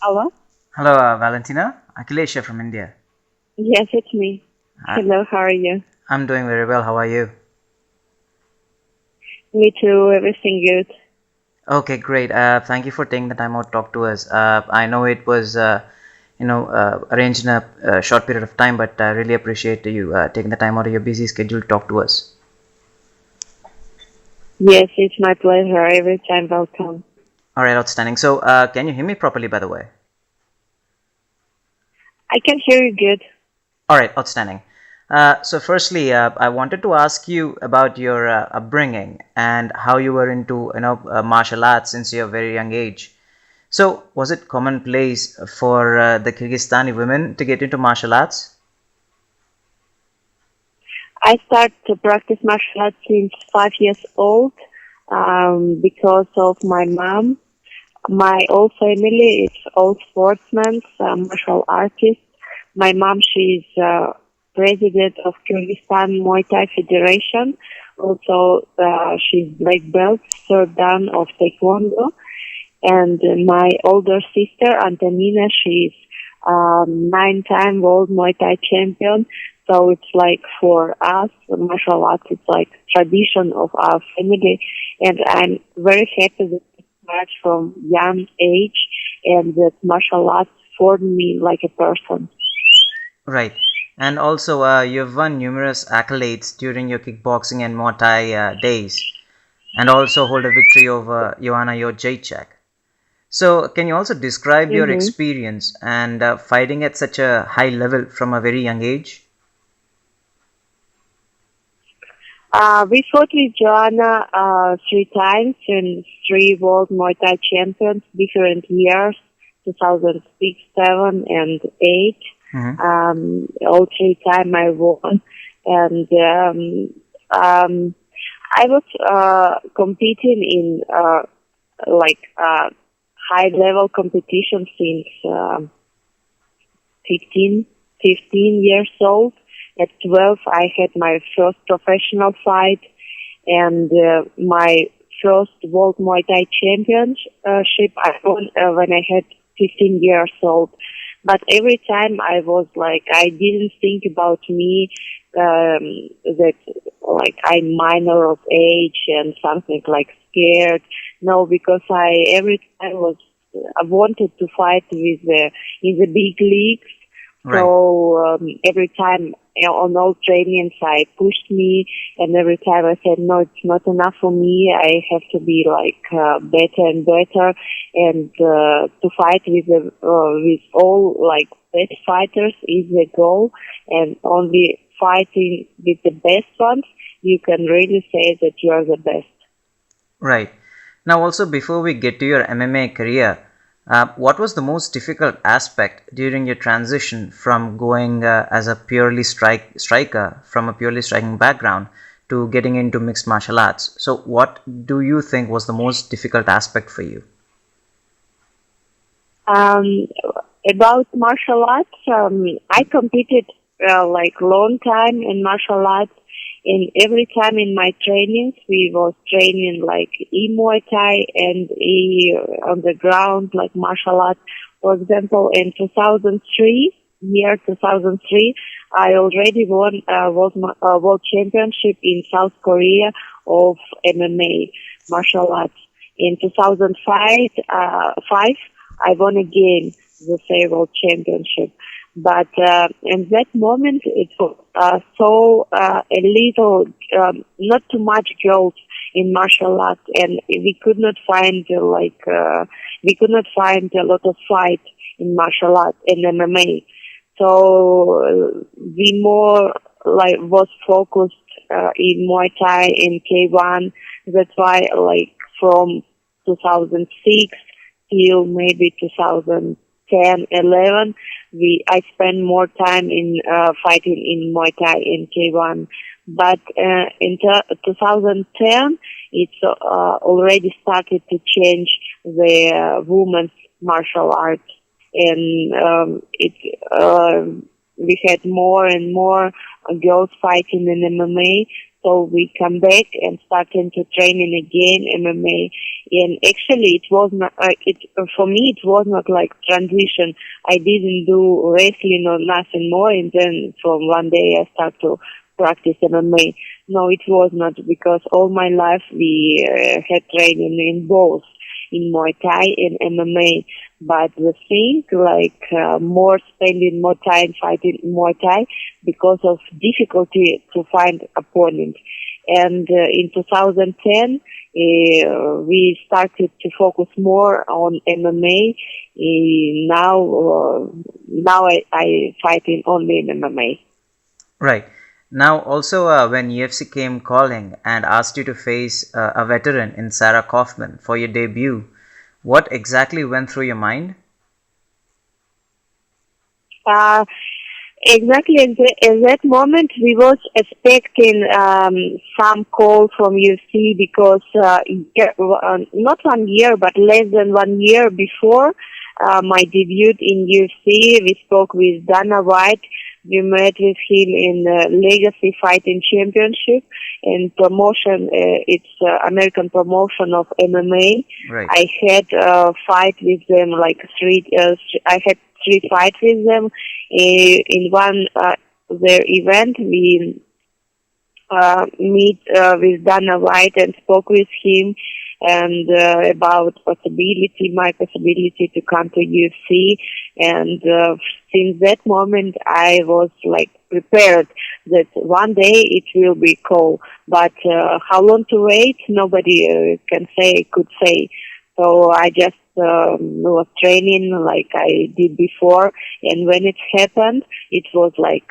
Hello? Hello, Valentina. Akhilesh here from India. Yes, it's me. I, Hello, how are you? I'm doing very well. How are you? Me too, everything good. Okay, great. Thank you for taking the time out to talk to us. I know it was, arranged in a short period of time, but I really appreciate you taking the time out of your busy schedule to talk to us. Yes, it's my pleasure. Every time welcome. All right, outstanding. So, can you hear me properly, by the way? I can hear you good. All right, outstanding. So, firstly, I wanted to ask you about your upbringing and how you were into, martial arts since your very young age. So, was it commonplace for the Kyrgyzstani women to get into martial arts? I started to practice martial arts since 5 years old because of my mom. My whole family is all sportsmen, martial artists. My mom, she's president of Kyrgyzstan Muay Thai Federation. Also, she's black belt, third dan of Taekwondo. And my older sister, Antonina, she's 9-time world Muay Thai champion. So it's like for us, martial arts, it's like tradition of our family. And I'm very happy that I start from young age and that martial arts formed me like a person. Right. And also, you've won numerous accolades during your kickboxing and Muay Thai days, and also hold a victory over Joanna Jacek. So, can you also describe your Mm-hmm. experience and fighting at such a high level from a very young age? We fought with Joanna 3 times in 3 world Muay Thai champions, different years, 2006, 7, and 8. Hmm. All 3 times I won. And I was competing in high level competition since 15, 15 years old. At 12, I had my first professional fight and my first World Muay Thai Championship I won when I had 15 years old. But every time I was like, I didn't think about me, that like I'm minor of age and something like scared. No, because every time I wanted to fight with in the big leagues. Right. So every time on all trainings, I pushed me, and every time I said, "No, it's not enough for me. I have to be like better and better, and to fight with all like best fighters is the goal, and only fighting with the best ones, you can really say that you are the best." Right. Now, also, before we get to your MMA career, what was the most difficult aspect during your transition from going as a purely striker from a purely striking background to getting into mixed martial arts? So, what do you think was the most difficult aspect for you? Um, about martial arts, I competed like long time in martial arts. And every time in my trainings, we was training like Muay Thai and on the ground like martial arts. For example, in 2003, I already won world championship in South Korea of MMA martial arts. In 2005, I won again the same world championship. But in that moment, it was a little, not too much girls in martial arts, and we could not find we could not find a lot of fight in martial arts in MMA. So we more like was focused in Muay Thai in K1. That's why like from 2006 till maybe 2010, 11, I spend more time in fighting in Muay Thai in K1. But in 2010, it's already started to change the women's martial arts, and we had more and more girls fighting in MMA. So we come back and started to training again MMA. And actually, it was not. For me, it was not like transition. I didn't do wrestling or nothing more, and then from one day I start to practice MMA. No, it was not, because all my life we had training in both, in Muay Thai and MMA. But the thing, like more spending more time fighting Muay Thai because of difficulty to find opponent. And in 2010, we started to focus more on MMA. Now I fighting only in MMA. Right. Now, also, when UFC came calling and asked you to face a veteran in Sarah Kaufman for your debut, what exactly went through your mind? Uh, Exactly at that moment, we was expecting some call from UFC because not 1 year, but less than 1 year before my debut in UFC, we spoke with Dana White. We met with him in Legacy Fighting Championship and promotion. It's American promotion of MMA. Right. I had a fight with them like three. I had 3 fights with them. In one their event, we meet with Dana White and spoke with him and about my possibility to come to UFC. And since that moment, I was like prepared that one day it will be called. But how long to wait? Nobody could say. So I just was training like I did before, and when it happened, it was like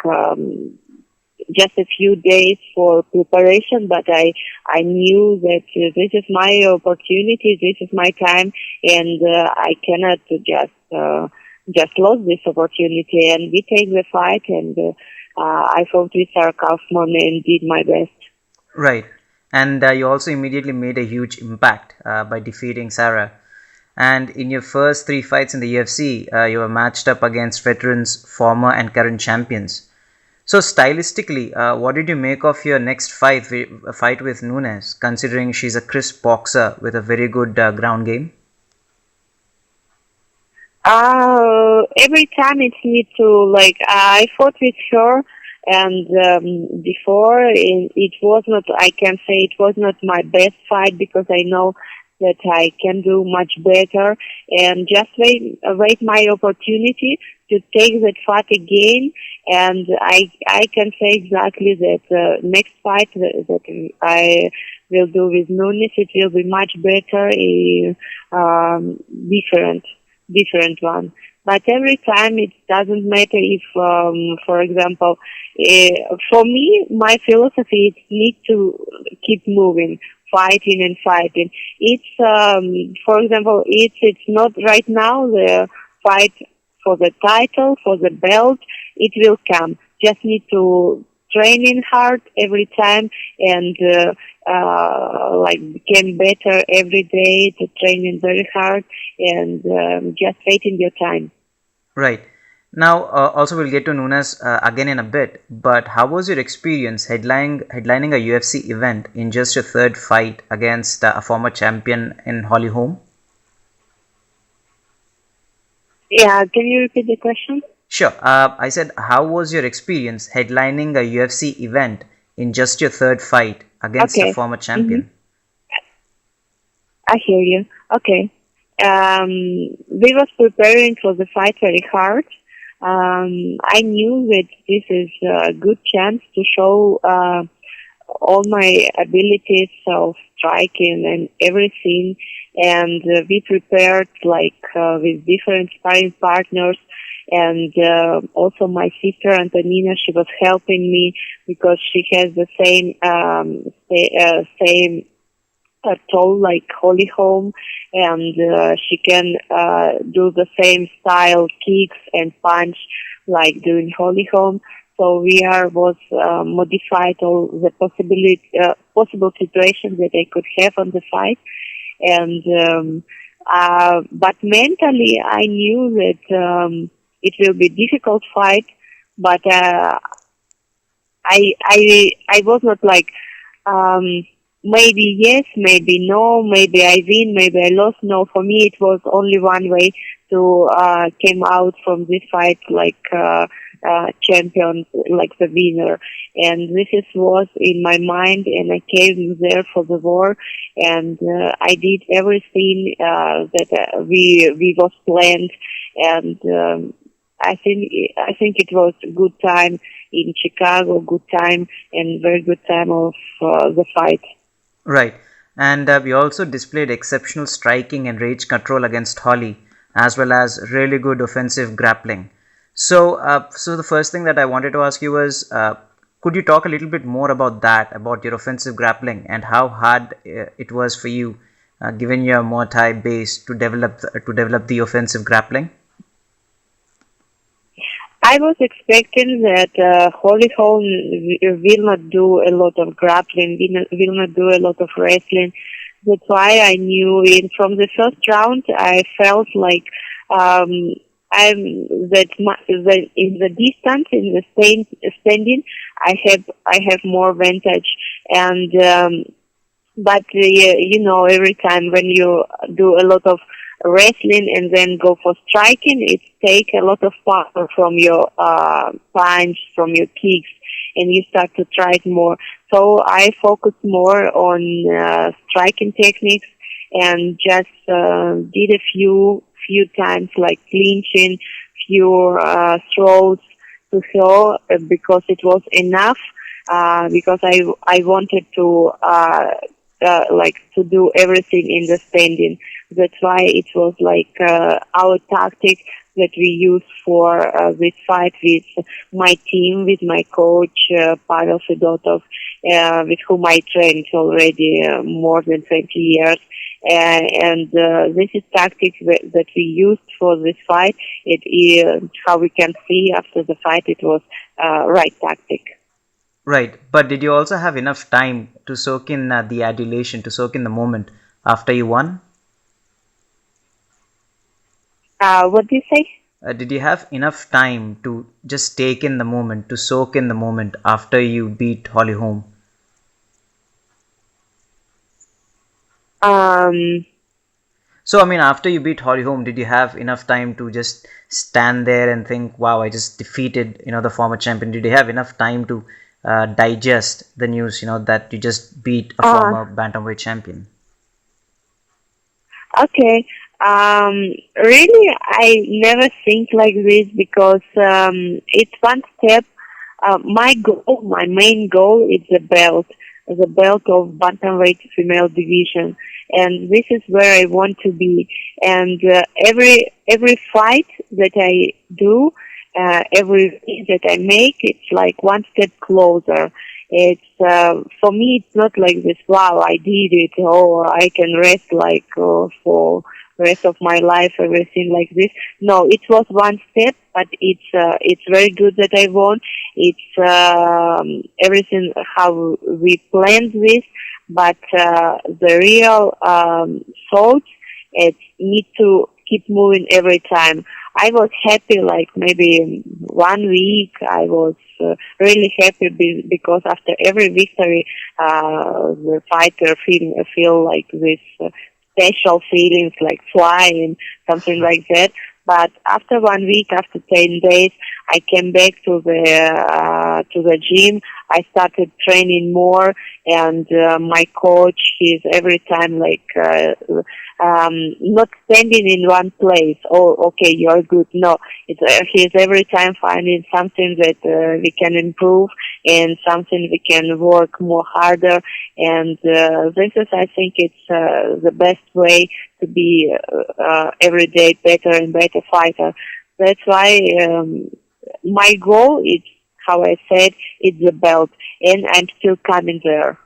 just a few days for preparation. But I knew that this is my opportunity, this is my time, and I cannot just lose this opportunity. And we take the fight, and I fought with Sarah Kaufman and did my best. Right. And you also immediately made a huge impact by defeating Sarah. And in your first 3 fights in the UFC, you were matched up against veterans, former and current champions. So stylistically, what did you make of your next fight with Nunes, considering she's a crisp boxer with a very good ground game? Every time it's need to, like, I fought with her, and before it was not, I can say it was not my best fight, because I know that I can do much better, and just wait my opportunity to take that fight again. And I can say exactly that next fight that I will do with Nunes, it will be much better, different one. But every time it doesn't matter if, for example, for me, my philosophy is need to keep moving, fighting and fighting. It's, for example, it's not right now the fight for the title, for the belt. It will come. Just need to training hard every time, and like became better every day, to training very hard, and just waiting your time. Right. Now, also we'll get to Nunes again in a bit, but how was your experience headlining a UFC event in just your third fight against a former champion in Holly Holm? Yeah, can you repeat the question? Sure. I said, how was your experience headlining a UFC event in just your third fight against a Okay. former champion? I hear you. Okay. We was preparing for the fight very hard. I knew that this is a good chance to show all my abilities of striking and everything. And we prepared like with different sparring partners. And also my sister Antonina, she was helping me because she has the same toe like Holly Holm, and she can do the same style kicks and punch like doing Holly Holm. So we was modified all the possible situations that I could have on the fight, and but mentally I knew that it will be difficult fight, but I was not like Um, maybe yes, maybe no, maybe I win, maybe I lost. No, for me it was only one way to came out from this fight like champion, like the winner. And this is was in my mind, and I came there for the war, and I did everything that we was planned, and I think it was a good time in Chicago, good time, and very good time of the fight. Right. And we also displayed exceptional striking and range control against Holly, as well as really good offensive grappling. So the first thing that I wanted to ask you was, could you talk a little bit more about that, about your offensive grappling, and how hard it was for you, given your Muay Thai base, to develop the offensive grappling? I was expecting that Holly Holm will not do a lot of grappling, will not do a lot of wrestling. That's why I knew from the first round I felt like um, I'm that in the distance, in the standing, I have more advantage. And but every time when you do a lot of wrestling and then go for striking, it take a lot of power from your punch, from your kicks, and you start to try it more. So I focus more on striking techniques and just did a few times like clinching, few throws to throw because it was enough. Because I wanted to like to do everything in the standing. That's why it was like our tactic that we used for this fight with my team, with my coach Pavel Fedotov, with whom I trained already more than 20 years. And this is tactic that we used for this fight. It is how we can see after the fight. It was right tactic. Right. But did you also have enough time to soak in the adulation, to soak in the moment after you won? What do you say? Did you have enough time to just take in the moment, to soak in the moment after you beat Holly Holm? Um, So, I mean, after you beat Holly Holm, did you have enough time to just stand there and think, wow, I just defeated, the former champion? Did you have enough time to digest the news, that you just beat a uh, former Bantamweight champion? okay. Really, I never think like this because it's one step. My goal, my main goal, is the belt of bantamweight female division, and this is where I want to be. And every fight that I do, every win that I make, it's like one step closer. It's for me, it's not like this. Wow, I did it. Oh, I can rest like for rest of my life, everything like this. No, it was one step, but it's very good that I won. It's everything how we planned this, but the real thought it need to keep moving every time. I was happy, like maybe 1 week. I was really happy because after every victory, the fighter feel like this special feelings, like flying, something like that. But after 1 week, after 10 days, I came back to the gym. I started training more, and my coach, he's every time like not standing in one place. Oh, okay, you're good. No, he's every time finding something that we can improve and something we can work more harder. And this is, I think, it's the best way to be every day better and better fighter. That's why my goal is, how I said, it's the belt, and I'm still coming there.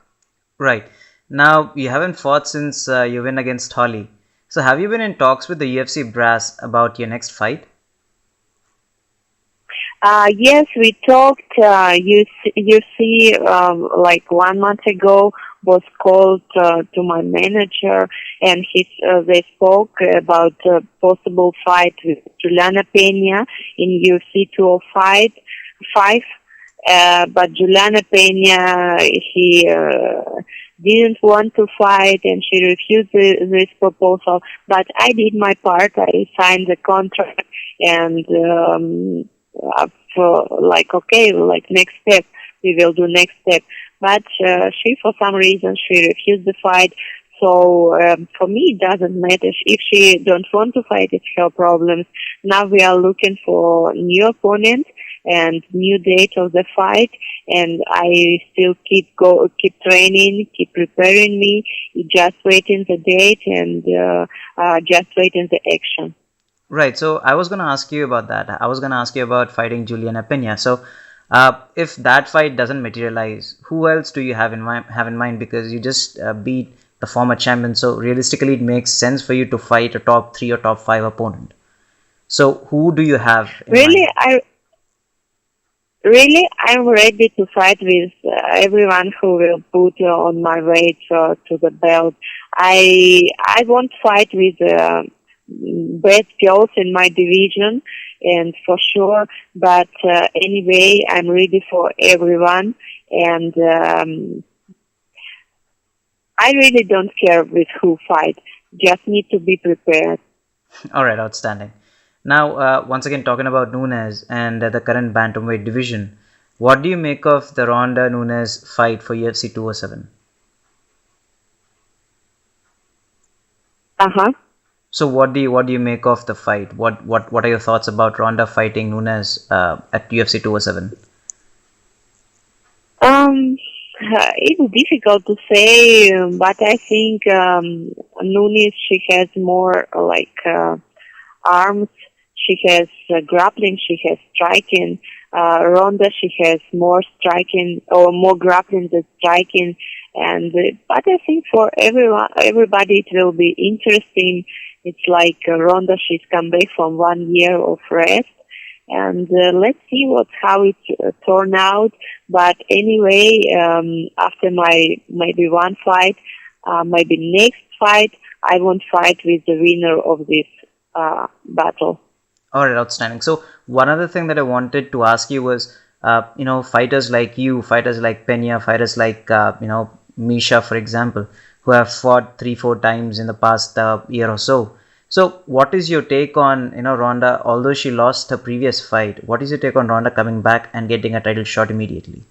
Right. Now, you haven't fought since you win against Holly. So, have you been in talks with the UFC brass about your next fight? Yes, we talked. You see, like 1 month ago, was called to my manager, and they spoke about a possible fight with Juliana Pena in UFC 205. but Juliana Pena, he didn't want to fight and she refused this proposal. But I did my part. I signed the contract and okay, like next step, we will do next step. But she, for some reason, she refused the fight. So for me, it doesn't matter. If she don't want to fight, it's her problems. Now we are looking for new opponent and new date of the fight. And I still keep training, keep preparing me, just waiting the date and just waiting the action. Right. So I was going to ask you about that. I was going to ask you about fighting Juliana Pena. So if that fight doesn't materialize, who else do you have in mind? Because you just beat the former champion. So realistically, it makes sense for you to fight a top 3 or top 5 opponent. So who do you have in mind? I'm ready to fight with everyone who will put on my weight to the belt. I won't fight with bad girls in my division, and for sure. But anyway, I'm ready for everyone, and I really don't care with who fight. Just need to be prepared. All right, outstanding. Now, once again, talking about Nunes and the current Bantamweight division, what do you make of the Ronda Nunes fight for UFC 207? So, what do you make of the fight? What are your thoughts about Ronda fighting Nunes at UFC 207? It's difficult to say, but I think Nunes, she has more arms. She has grappling. She has striking. Ronda, she has more striking or more grappling than striking. And but I think for everybody, it will be interesting. It's like Ronda, she's come back from 1 year of rest. And let's see how it turned out. But anyway, after my maybe one fight, maybe next fight, I won't fight with the winner of this battle. All right, outstanding. So one other thing that I wanted to ask you was, fighters like you, fighters like Pena, fighters like Misha, for example, who have fought 3-4 times in the past year or so. So what is your take on Ronda? Although she lost her previous fight, what is your take on Ronda coming back and getting a title shot immediately?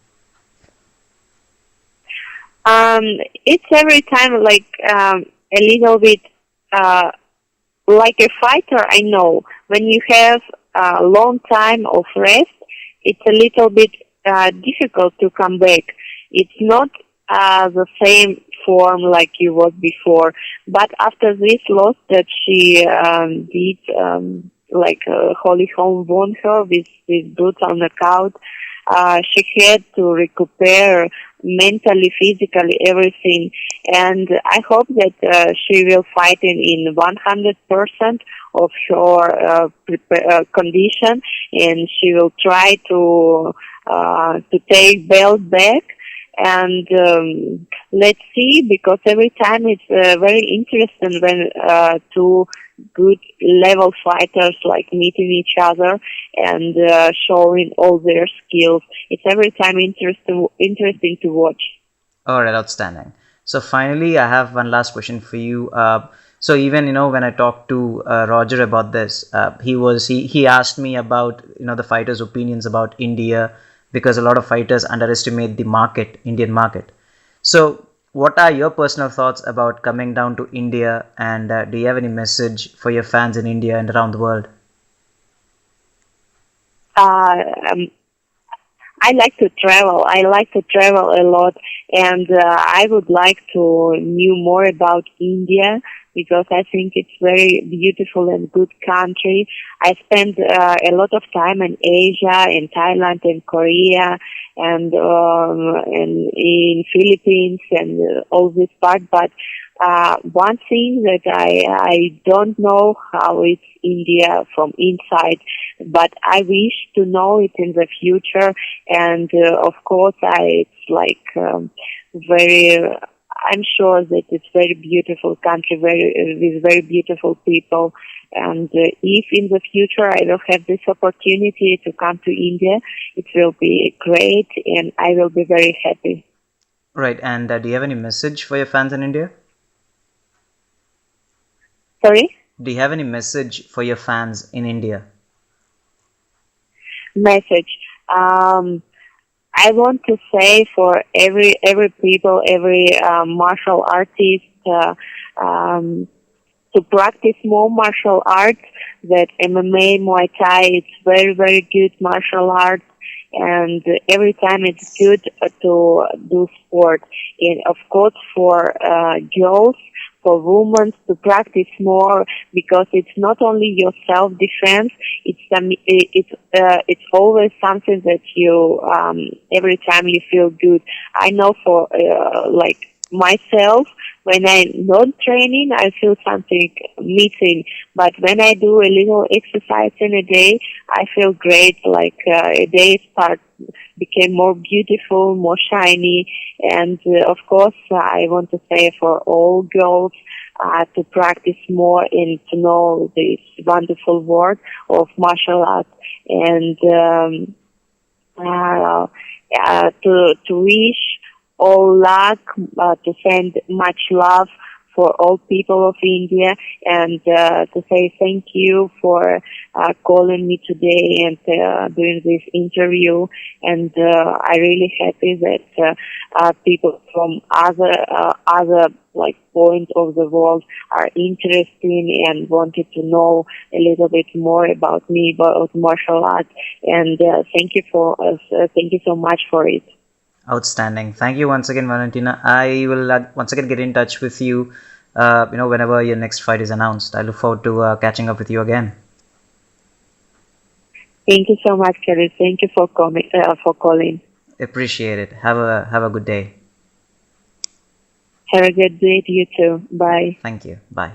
It's every time like a little bit like a fighter. I know when you have a long time of rest, it's a little bit difficult to come back. It's not the same form like you was before. But after this loss that she did, Holly Holmes won her with brutal knockout, she had to recuperate mentally, physically, everything. And I hope that she will fight in 100% of her condition, and she will try to take belt back. And let's see, because every time it's very interesting when two good level fighters like meeting each other and showing all their skills. It's every time interesting to watch. All right, outstanding. So finally, I have one last question for you. So even when I talked to Roger about this, he asked me about the fighters' opinions about India, because a lot of fighters underestimate the Indian market. So what are your personal thoughts about coming down to India, and do you have any message for your fans in India and around the world? I like to travel. I like to travel a lot, and I would like to know more about India, because I think it's very beautiful and good country. I spent a lot of time in Asia, in Thailand, and Korea, and in Philippines, and all this part. But one thing that I don't know how it's India from inside, but I wish to know it in the future. And of course, it's like very. I'm sure that it's very beautiful country, with very beautiful people. And if in the future I will have this opportunity to come to India, it will be great, and I will be very happy. Right. And do you have any message for your fans in India? Sorry? Do you have any message for your fans in India? Message. I want to say for every people, every martial artist, to practice more martial arts. That MMA, Muay Thai, it's very good martial arts, and every time it's good to do sport. And of course, for girls, for women to practice more, because it's not only your self defense. It's always something that you every time you feel good. I know for like myself, when I'm not training, I feel something missing. But when I do a little exercise in a day, I feel great. Like a day became more beautiful, more shiny. And of course, I want to say for all girls to practice more and to know this wonderful world of martial arts, and to wish all luck, to send much love for all people of India, and to say thank you for calling me today and doing this interview. And I really happy that people from other like points of the world are interested and wanted to know a little bit more about me, about martial arts. And thank you so much for it. Outstanding. Thank you once again, Valentina. I will once again get in touch with you, whenever your next fight is announced. I look forward to catching up with you again. Thank you so much, Kelly. Thank you for calling. Appreciate it. Have a good day. Have a good day to you too. Bye. Thank you. Bye.